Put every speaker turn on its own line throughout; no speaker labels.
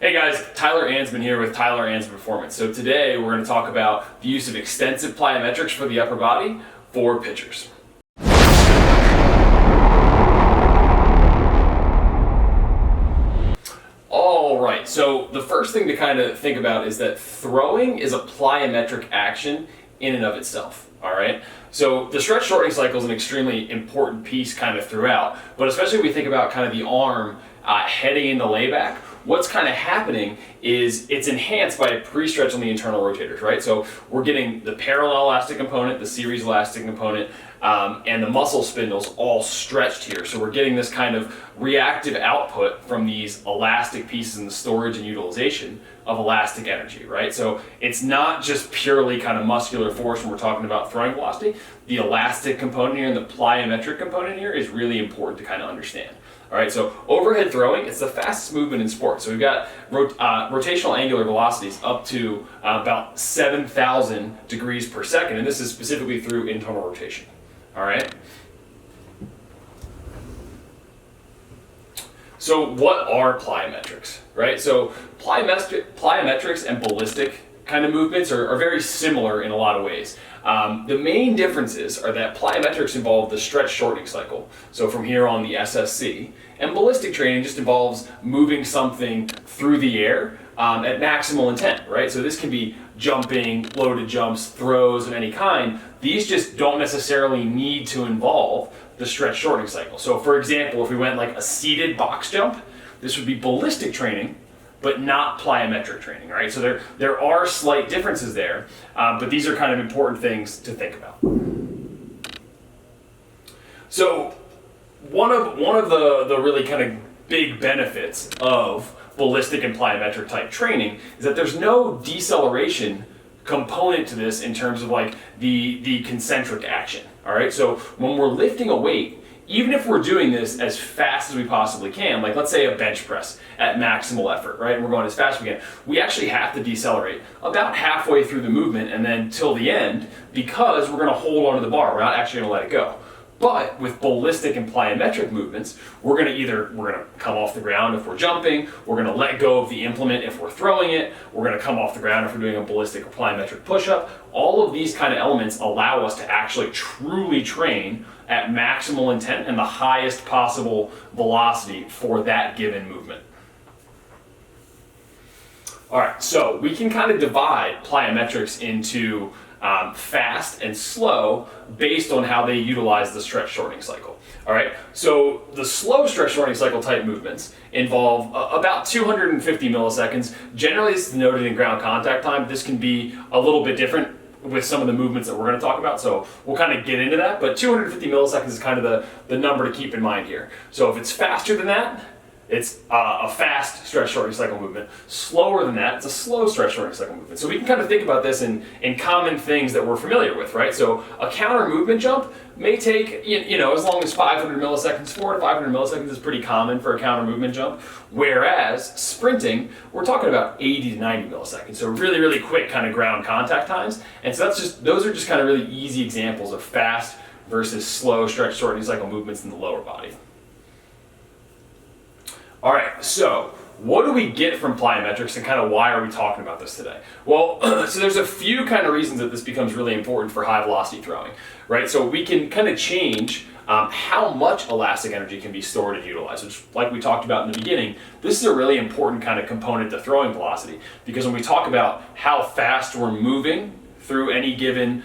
Hey guys, Tyler Ansman here with Tyler Ansman Performance. So today we're going to talk about the use of extensive plyometrics for the upper body for pitchers. All right, so the first thing to kind of think about is that throwing is a plyometric action in and of itself. All right, so the stretch shortening cycle is an extremely important piece kind of throughout, but especially when we think about kind of the arm heading into layback, what's kind of happening is it's enhanced by a pre-stretch on the internal rotators, right? So we're getting the parallel elastic component, the series elastic component, and the muscle spindles all stretched here. So we're getting this kind of reactive output from these elastic pieces in the storage and utilization of elastic energy, right? So it's not just purely kind of muscular force when we're talking about throwing velocity. The elastic component here and the plyometric component here is really important to kind of understand. All right, so overhead throwing, it's the fastest movement in sports. So we've got rotational angular velocities up to about 7,000 degrees per second, and this is specifically through internal rotation. All right. So what are plyometrics, right? So plyometrics and ballistic kind of movements are very similar in a lot of ways. The main differences are that plyometrics involve the stretch shortening cycle, so from here on the SSC, and ballistic training just involves moving something through the air at maximal intent, right? So this can be jumping, loaded jumps, throws of any kind. These just don't necessarily need to involve the stretch shortening cycle. So for example, if we went like a seated box jump, this would be ballistic training, but not plyometric training, right? So there are slight differences there, but these are kind of important things to think about. So one of the really kind of big benefits of ballistic and plyometric type training is that there's no deceleration component to this in terms of like the concentric action, all right? So when we're lifting a weight, even if we're doing this as fast as we possibly can, like let's say a bench press at maximal effort, right? And we're going as fast as we can, we actually have to decelerate about halfway through the movement and then till the end because we're gonna hold onto the bar. We're not actually gonna let it go. But with ballistic and plyometric movements, we're gonna come off the ground if we're jumping, we're gonna let go of the implement if we're throwing it, we're gonna come off the ground if we're doing a ballistic or plyometric push-up. All of these kind of elements allow us to actually truly train at maximal intent and the highest possible velocity for that given movement. All right, so we can kind of divide plyometrics into fast and slow based on how they utilize the stretch shortening cycle. All right, so the slow stretch shortening cycle type movements involve about 250 milliseconds. Generally, this is noted in ground contact time. This can be a little bit different with some of the movements that we're going to talk about, so we'll kind of get into that, but 250 milliseconds is kind of the number to keep in mind here. So if it's faster than that, it's a fast stretch shortening cycle movement. Slower than that, it's a slow stretch shortening cycle movement. So we can kind of think about this in common things that we're familiar with, right? So a counter movement jump may take, as long as 500 milliseconds. 400 to 500 milliseconds is pretty common for a counter movement jump. Whereas sprinting, we're talking about 80 to 90 milliseconds. So really, really quick kind of ground contact times. And so those are just kind of really easy examples of fast versus slow stretch shortening cycle movements in the lower body. All right, so what do we get from plyometrics and kind of why are we talking about this today? Well, so there's a few kind of reasons that this becomes really important for high velocity throwing, right? So we can kind of change how much elastic energy can be stored and utilized, which like we talked about in the beginning, this is a really important kind of component to throwing velocity because when we talk about how fast we're moving through any given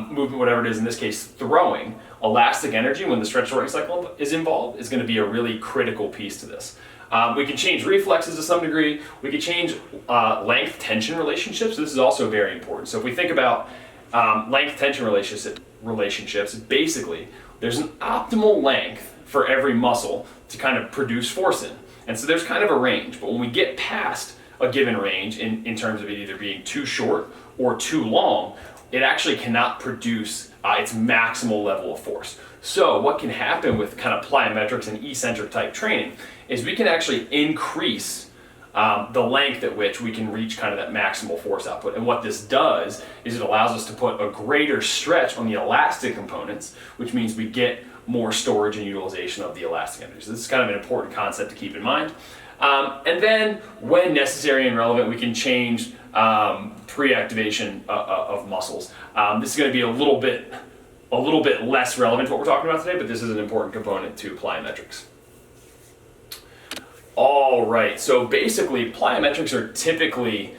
movement, whatever it is, in this case, throwing, elastic energy when the stretch shortening cycle is involved is going to be a really critical piece to this. We can change reflexes to some degree. We can change length tension relationships. This is also very important. So if we think about length tension relationships, basically there's an optimal length for every muscle to kind of produce force in. And so there's kind of a range, but when we get past a given range in terms of it either being too short or too long, it actually cannot produce its maximal level of force. So what can happen with kind of plyometrics and eccentric type training is we can actually increase the length at which we can reach kind of that maximal force output. And what this does is it allows us to put a greater stretch on the elastic components, which means we get more storage and utilization of the elastic energy. So this is kind of an important concept to keep in mind. And then when necessary and relevant, we can change pre-activation of muscles. This is going to be a little bit less relevant to what we're talking about today, but this is an important component to plyometrics. All right, so basically plyometrics are typically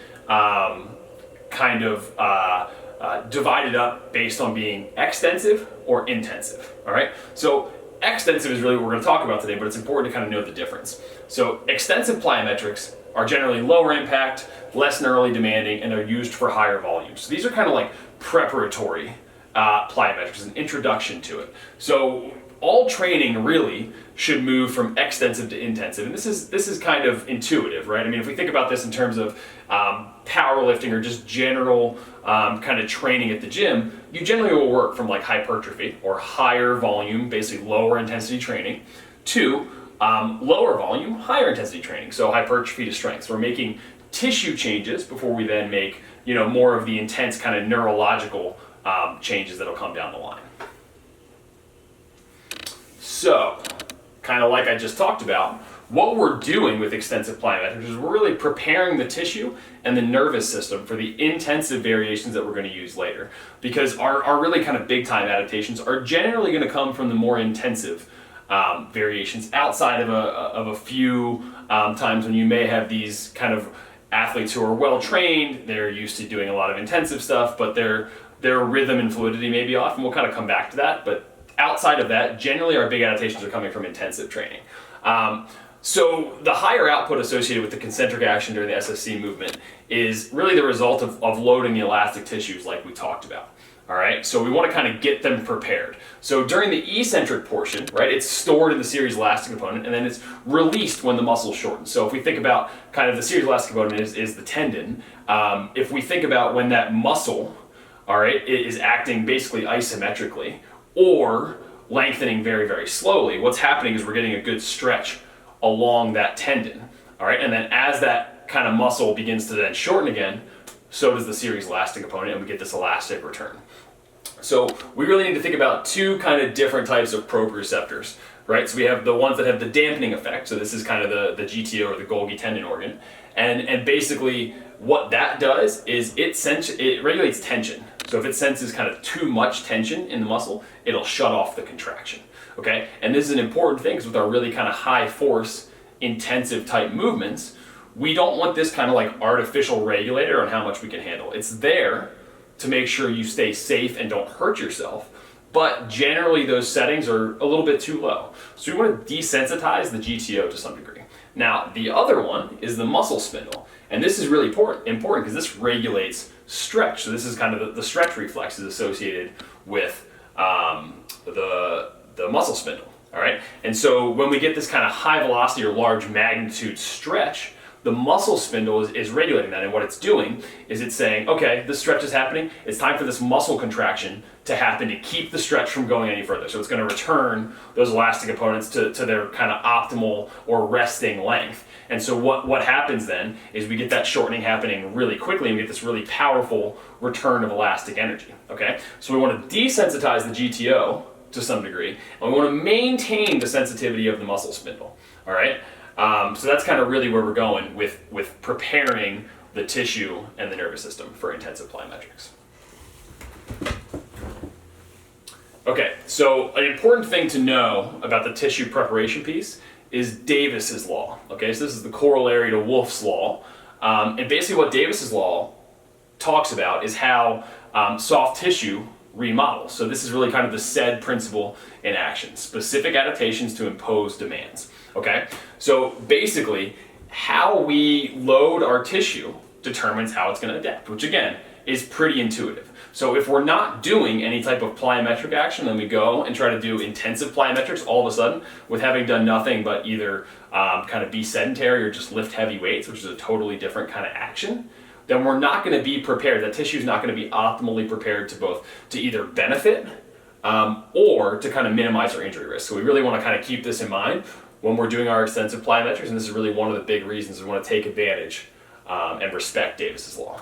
divided up based on being extensive or intensive, all right? So extensive is really what we're going to talk about today, but it's important to kind of know the difference. So extensive plyometrics are generally lower impact, less neurally demanding, and they're used for higher volumes. So these are kind of like preparatory plyometrics, an introduction to it. So all training really should move from extensive to intensive, and this is kind of intuitive, right? I mean, if we think about this in terms of powerlifting or just general kind of training at the gym, you generally will work from like hypertrophy or higher volume, basically lower intensity training, to lower volume, higher intensity training. So hypertrophy to strength. So we're making tissue changes before we then make more of the intense kind of neurological changes that'll come down the line. So, kind of like I just talked about, what we're doing with extensive plyometrics is we're really preparing the tissue and the nervous system for the intensive variations that we're going to use later. Because our really kind of big time adaptations are generally going to come from the more intensive variations outside of a few times when you may have these kind of athletes who are well trained, they're used to doing a lot of intensive stuff, but their rhythm and fluidity may be off, and we'll kind of come back to that. But outside of that, generally our big adaptations are coming from intensive training. So the higher output associated with the concentric action during the SSC movement is really the result of loading the elastic tissues like we talked about. All right, so we want to kind of get them prepared. So during the eccentric portion, right, it's stored in the series elastic component, and then it's released when the muscle shortens. So if we think about kind of the series elastic component is the tendon, if we think about when that muscle, all right, is acting basically isometrically or lengthening very, very slowly, what's happening is we're getting a good stretch along that tendon, all right? And then as that kind of muscle begins to then shorten again, so does the series elastic component, and we get this elastic return. So we really need to think about two kind of different types of proprioceptors, right? So we have the ones that have the dampening effect, so this is kind of the GTO or the Golgi tendon organ, and basically what that does is it regulates tension. So if it senses kind of too much tension in the muscle, it'll shut off the contraction, okay? And this is an important thing because with our really kind of high force, intensive type movements, we don't want this kind of like artificial regulator on how much we can handle. It's there to make sure you stay safe and don't hurt yourself, but generally those settings are a little bit too low. So we want to desensitize the GTO to some degree. Now, the other one is the muscle spindle. And this is really important because this regulates stretch. So this is kind of the stretch reflexes associated with the muscle spindle, all right? And so when we get this kind of high velocity or large magnitude stretch, the muscle spindle is regulating that, and what it's doing is it's saying, okay, this stretch is happening, it's time for this muscle contraction to happen to keep the stretch from going any further. So it's going to return those elastic components to their kind of optimal or resting length. And so what happens then is we get that shortening happening really quickly, and we get this really powerful return of elastic energy, okay? So we want to desensitize the GTO to some degree, and we want to maintain the sensitivity of the muscle spindle, all right? So that's kind of really where we're going with preparing the tissue and the nervous system for intensive plyometrics. Okay, so an important thing to know about the tissue preparation piece is Davis's law. Okay, so this is the corollary to Wolff's law. And basically what Davis's law talks about is how soft tissue remodels. So this is really kind of the SAID principle in action, specific adaptations to impose demands. Okay, so basically how we load our tissue determines how it's going to adapt, which again is pretty intuitive. So if we're not doing any type of plyometric action, then we go and try to do intensive plyometrics all of a sudden with having done nothing but either kind of be sedentary or just lift heavy weights, which is a totally different kind of action, then we're not going to be prepared. That tissue is not going to be optimally prepared to either benefit or to kind of minimize our injury risk. So we really want to kind of keep this in mind when we're doing our extensive plyometrics, and this is really one of the big reasons we want to take advantage and respect Davis's law.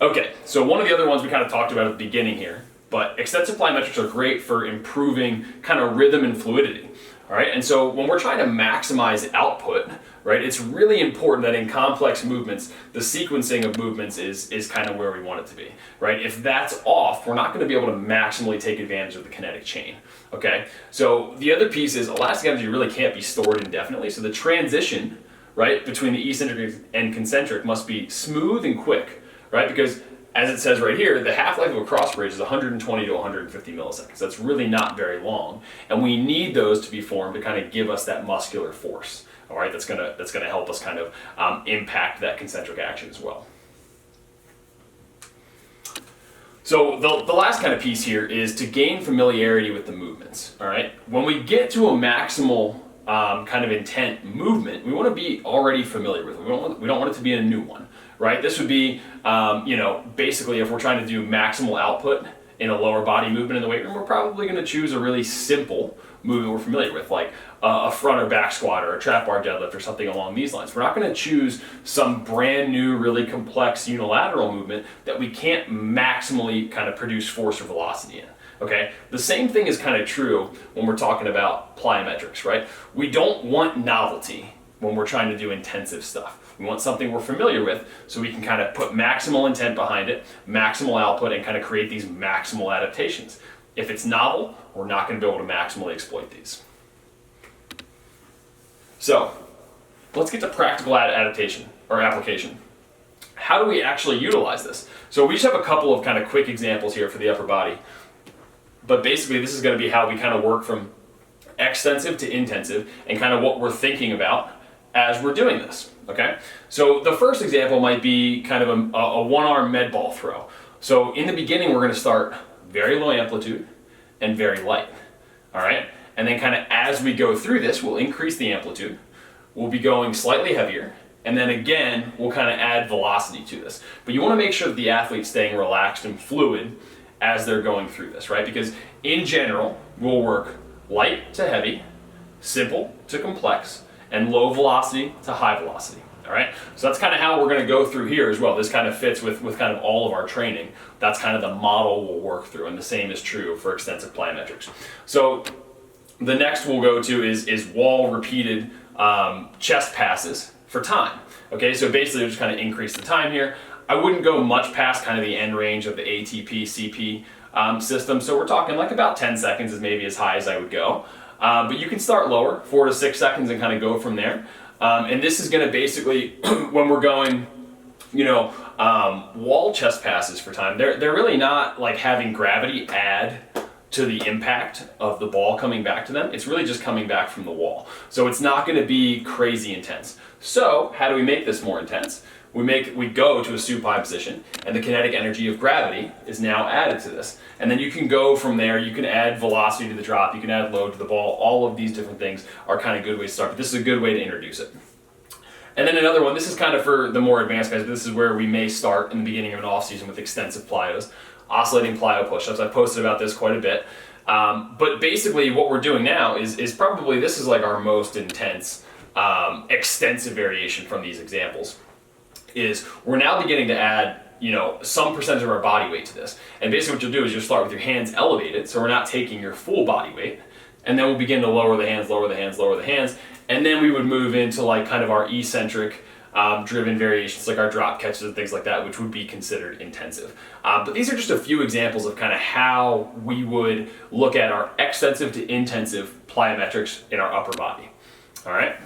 Okay, so one of the other ones we kind of talked about at the beginning here, but extensive plyometrics are great for improving kind of rhythm and fluidity. All right, and so when we're trying to maximize output, right, it's really important that in complex movements, the sequencing of movements is kind of where we want it to be, right? If that's off, we're not going to be able to maximally take advantage of the kinetic chain, okay? So the other piece is elastic energy really can't be stored indefinitely, so the transition, right, between the eccentric and concentric must be smooth and quick, right? Because as it says right here, the half-life of a cross bridge is 120 to 150 milliseconds. That's really not very long, and we need those to be formed to kind of give us that muscular force. All right, that's gonna help us kind of impact that concentric action as well. So the last kind of piece here is to gain familiarity with the movements. All right, when we get to a maximal kind of intent movement, we want to be already familiar with it. We don't want it to be a new one. Right? This would be, basically if we're trying to do maximal output in a lower body movement in the weight room, we're probably going to choose a really simple movement we're familiar with, like a front or back squat or a trap bar deadlift or something along these lines. We're not going to choose some brand new, really complex unilateral movement that we can't maximally kind of produce force or velocity in. Okay, the same thing is kind of true when we're talking about plyometrics, right? We don't want novelty when we're trying to do intensive stuff. We want something we're familiar with so we can kind of put maximal intent behind it, maximal output, and kind of create these maximal adaptations. If it's novel, we're not going to be able to maximally exploit these. So let's get to practical adaptation or application. How do we actually utilize this? So we just have a couple of kind of quick examples here for the upper body. But basically this is going to be how we kind of work from extensive to intensive and kind of what we're thinking about as we're doing this, okay? So the first example might be kind of a one-arm med ball throw. So in the beginning, we're gonna start very low amplitude and very light, all right? And then kind of as we go through this, we'll increase the amplitude, we'll be going slightly heavier, and then again, we'll kind of add velocity to this. But you wanna make sure that the athlete's staying relaxed and fluid as they're going through this, right? Because in general, we'll work light to heavy, simple to complex, and low velocity to high velocity, all right? So that's kind of how we're gonna go through here as well. This kind of fits with kind of all of our training. That's kind of the model we'll work through, and the same is true for extensive plyometrics. So the next we'll go to is wall repeated chest passes for time, okay? So basically we'll just kind of increase the time here. I wouldn't go much past kind of the end range of the ATP, CP system, so we're talking like about 10 seconds is maybe as high as I would go. But you can start lower, 4 to 6 seconds, and kind of go from there. And this is going to basically, when we're going, wall chest passes for time, they're really not like having gravity add to the impact of the ball coming back to them. It's really just coming back from the wall. So it's not going to be crazy intense. So how do we make this more intense? We go to a supine position, and the kinetic energy of gravity is now added to this. And then you can go from there, you can add velocity to the drop, you can add load to the ball. All of these different things are kind of good ways to start, but this is a good way to introduce it. And then another one, this is kind of for the more advanced guys, but this is where we may start in the beginning of an off season with extensive plyos, oscillating plyo push-ups. I've posted about this quite a bit. But basically what we're doing now is probably, this is like our most intense, extensive variation from these examples. Is we're now beginning to add, some percentage of our body weight to this. And basically what you'll do is you'll start with your hands elevated, so we're not taking your full body weight, and then we'll begin to lower the hands, lower the hands, lower the hands, and then we would move into like kind of our eccentric driven variations, like our drop catches and things like that, which would be considered intensive. But these are just a few examples of kind of how we would look at our extensive to intensive plyometrics in our upper body. All right?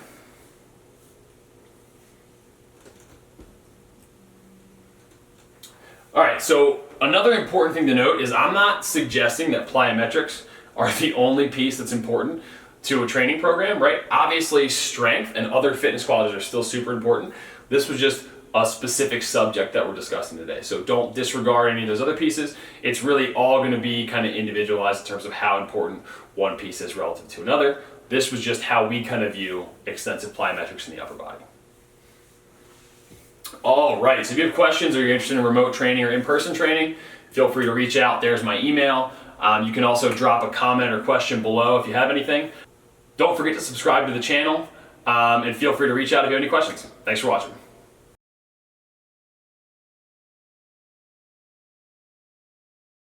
All right, so another important thing to note is I'm not suggesting that plyometrics are the only piece that's important to a training program, right? Obviously, strength and other fitness qualities are still super important. This was just a specific subject that we're discussing today. So don't disregard any of those other pieces. It's really all going to be kind of individualized in terms of how important one piece is relative to another. This was just how we kind of view extensive plyometrics in the upper body. All right, so if you have questions or you're interested in remote training or in-person training, feel free to reach out. There's my email. You can also drop a comment or question below if you have anything. Don't forget to subscribe to the channel, and feel free to reach out if you have any questions. Thanks for watching.